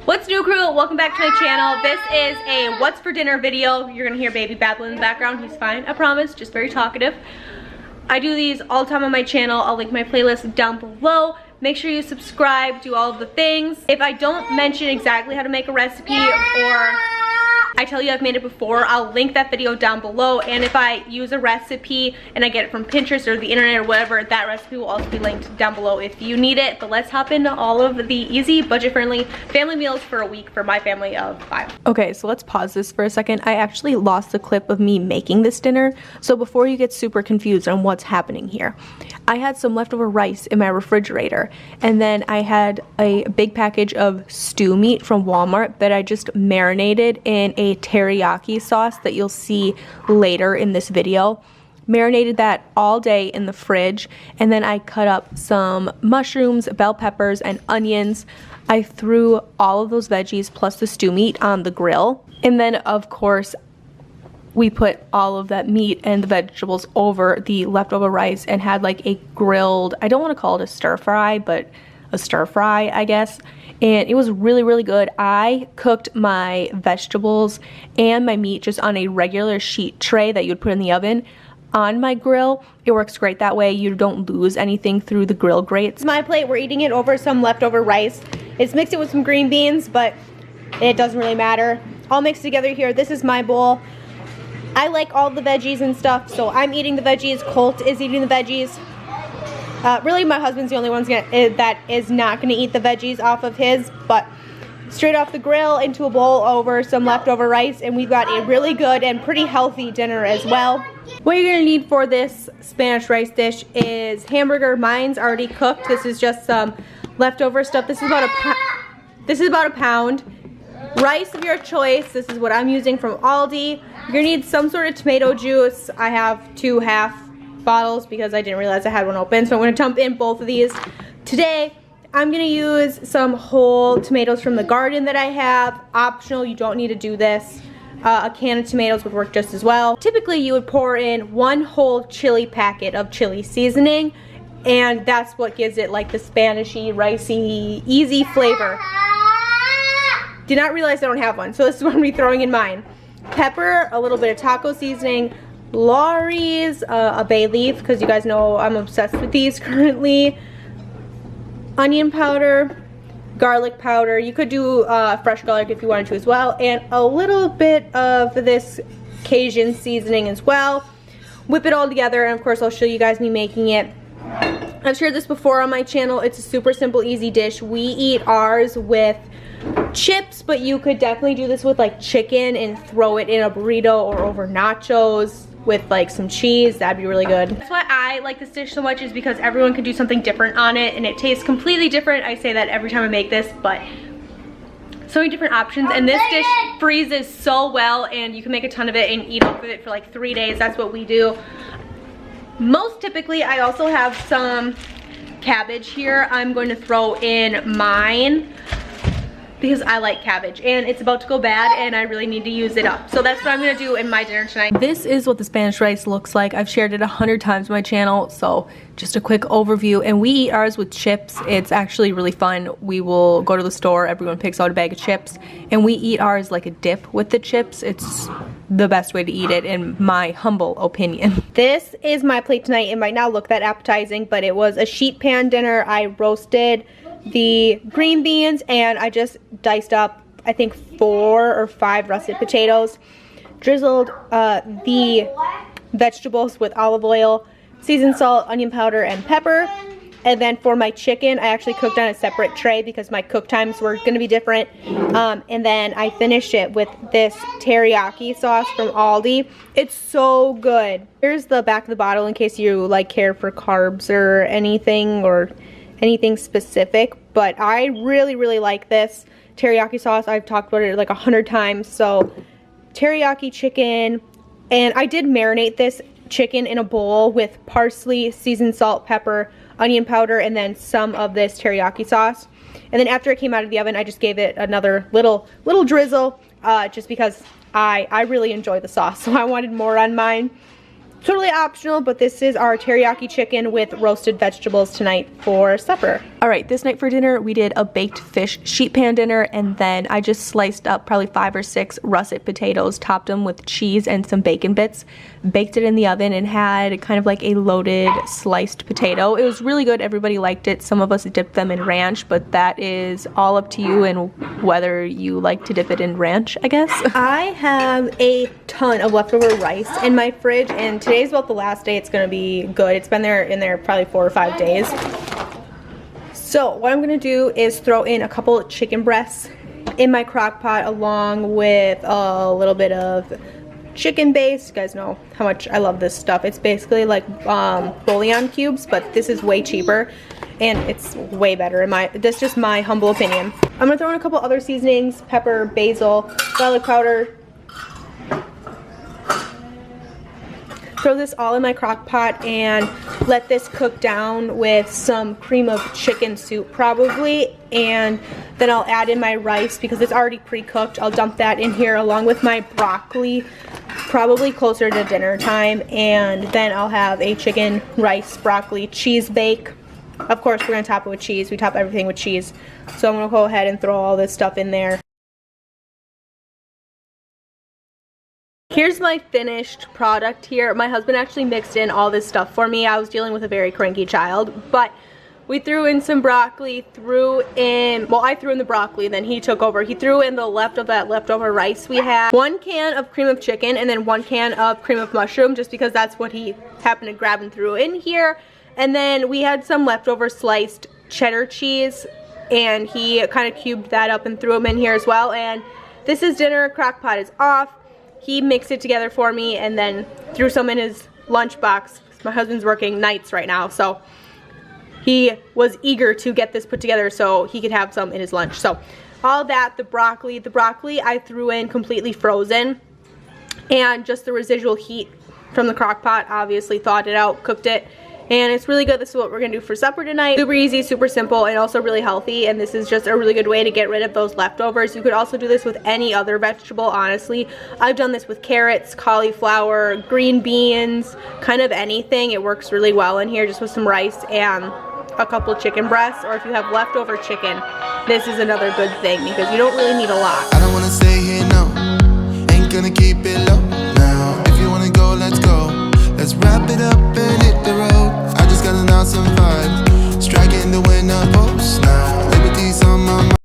What's new, crew? Welcome back to my channel. This is a what's for dinner video. You're gonna hear baby babbling in the background. He's fine, I promise, just very talkative. I do these all the time on my channel. I'll link my playlist down below. Make sure you subscribe, do all of the things. If I don't mention exactly how to make a recipe or I tell you I've made it before, I'll link that video down below. And if I use a recipe and I get it from Pinterest or the internet or whatever, that recipe will also be linked down below if you need it. But let's hop into all of the easy, budget-friendly family meals for a week for my family of 5. Okay, so let's pause this for a second. I actually lost a clip of me making this dinner. So before you get super confused on what's happening here, I had some leftover rice in my refrigerator. And then I had a big package of stew meat from Walmart that I just marinated in a teriyaki sauce that you'll see later in this video. Marinated that all day in the fridge, and then I cut up some mushrooms, bell peppers, and onions. I threw all of those veggies plus the stew meat on the grill, and then of course we put all of that meat and the vegetables over the leftover rice and had like a grilled, I don't want to call it a stir fry, but a stir fry, I guess. And it was really, really good. I cooked my vegetables and my meat just on a regular sheet tray that you would put in the oven on my grill. It works great that way. You don't lose anything through the grill grates. It's my plate. We're eating it over some leftover rice. It's mixed it with some green beans, but it doesn't really matter. All mixed together here. This is my bowl. I like all the veggies and stuff, so I'm eating the veggies. Colt is eating the veggies. Really, my husband's the only one that is not going to eat the veggies off of his, but straight off the grill into a bowl over some leftover rice, and we've got a really good and pretty healthy dinner as well. What you're going to need for this Spanish rice dish is hamburger. Mine's already cooked. This is just some leftover stuff. This is about a pound. Rice of your choice. This is what I'm using from Aldi. You're going to need some sort of tomato juice. I have 2 half bottles because I didn't realize I had one open, so I'm going to dump in both of these. Today I'm going to use some whole tomatoes from the garden that I have. Optional, you don't need to do this. A can of tomatoes would work just as well. Typically you would pour in 1 whole chili packet of chili seasoning, and that's what gives it like the Spanishy, ricey, easy flavor. Did not realize I don't have one, so this is what I'm going to be throwing in mine. Pepper, a little bit of taco seasoning, Lawry's, a bay leaf, because you guys know I'm obsessed with these currently, onion powder, garlic powder, you could do fresh garlic if you wanted to as well, and a little bit of this Cajun seasoning as well. Whip it all together, and of course I'll show you guys me making it. I've shared this before on my channel. It's a super simple, easy dish. We eat ours with chips, but you could definitely do this with like chicken and throw it in a burrito or over nachos with like some cheese. That'd be really good. That's why I like this dish so much, is because everyone can do something different on it and it tastes completely different. I say that every time I make this, but so many different options, and this dish freezes so well and you can make a ton of it and eat off of it for like 3 days. That's what we do. Most typically I also have some cabbage here. I'm going to throw in mine because I like cabbage and it's about to go bad and I really need to use it up. So that's what I'm gonna do in my dinner tonight. This is what the Spanish rice looks like. I've shared it 100 times on my channel, so just a quick overview. And we eat ours with chips. It's actually really fun. We will go to the store, everyone picks out a bag of chips, and we eat ours like a dip with the chips. It's the best way to eat it in my humble opinion. This is my plate tonight. It might not look that appetizing, but it was a sheet pan dinner. I roasted the green beans and I just diced up I think 4 or 5 russet potatoes, drizzled the vegetables with olive oil, seasoned salt, onion powder, and pepper. And then for my chicken, I actually cooked on a separate tray because my cook times were going to be different. And then I finished it with this teriyaki sauce from Aldi. It's so good. Here's the back of the bottle in case you like care for carbs or anything specific, but I really, really like this teriyaki sauce. I've talked about it like 100 times. So teriyaki chicken, and I did marinate this chicken in a bowl with parsley, seasoned salt, pepper, onion powder, and then some of this teriyaki sauce. And then after it came out of the oven, I just gave it another little drizzle, just because I really enjoy the sauce, so I wanted more on mine. totally optional, but this is our teriyaki chicken with roasted vegetables tonight for supper. Alright, this night for dinner we did a baked fish sheet pan dinner, and then I just sliced up probably 5 or 6 russet potatoes, topped them with cheese and some bacon bits, baked it in the oven, and had kind of like a loaded sliced potato. It was really good. Everybody liked it. Some of us dipped them in ranch, but that is all up to you and whether you like to dip it in ranch, I guess. I have a ton of leftover rice in my fridge, and today's about the last day it's gonna be good. It's been in there probably 4 or 5 days. So what I'm gonna do is throw in a couple of chicken breasts in my crock pot along with a little bit of chicken base. You guys know how much I love this stuff. It's basically like bouillon cubes, but this is way cheaper and it's way better that's just my humble opinion. I'm gonna throw in a couple other seasonings: pepper, basil, garlic powder. Throw this all in my crock pot and let this cook down with some cream of chicken soup probably, and then I'll add in my rice because it's already pre-cooked. I'll dump that in here along with my broccoli probably closer to dinner time, and then I'll have a chicken, rice, broccoli, cheese bake. Of course we're gonna top it with cheese. We top everything with cheese. So I'm gonna go ahead and throw all this stuff in there. Here's my finished product here. My husband actually mixed in all this stuff for me. I was dealing with a very cranky child, but we threw in some broccoli, I threw in the broccoli, then he took over. He threw in the leftover rice we had, 1 can of cream of chicken, and then 1 can of cream of mushroom, just because that's what he happened to grab and threw in here. And then we had some leftover sliced cheddar cheese, and he kind of cubed that up and threw them in here as well. And this is dinner. Crock pot is off. He mixed it together for me and then threw some in his lunchbox. My husband's working nights right now, so he was eager to get this put together so he could have some in his lunch. So all that, the broccoli I threw in completely frozen, and just the residual heat from the crock pot, obviously thawed it out, cooked it, and it's really good. This is what we're gonna do for supper tonight. Super easy, super simple, and also really healthy, and this is just a really good way to get rid of those leftovers. You could also do this with any other vegetable, honestly. I've done this with carrots, cauliflower, green beans, kind of anything. It works really well in here, just with some rice and a couple chicken breasts, or if you have leftover chicken, this is another good thing because you don't really need a lot. I don't wanna stay here, no. Ain't gonna keep it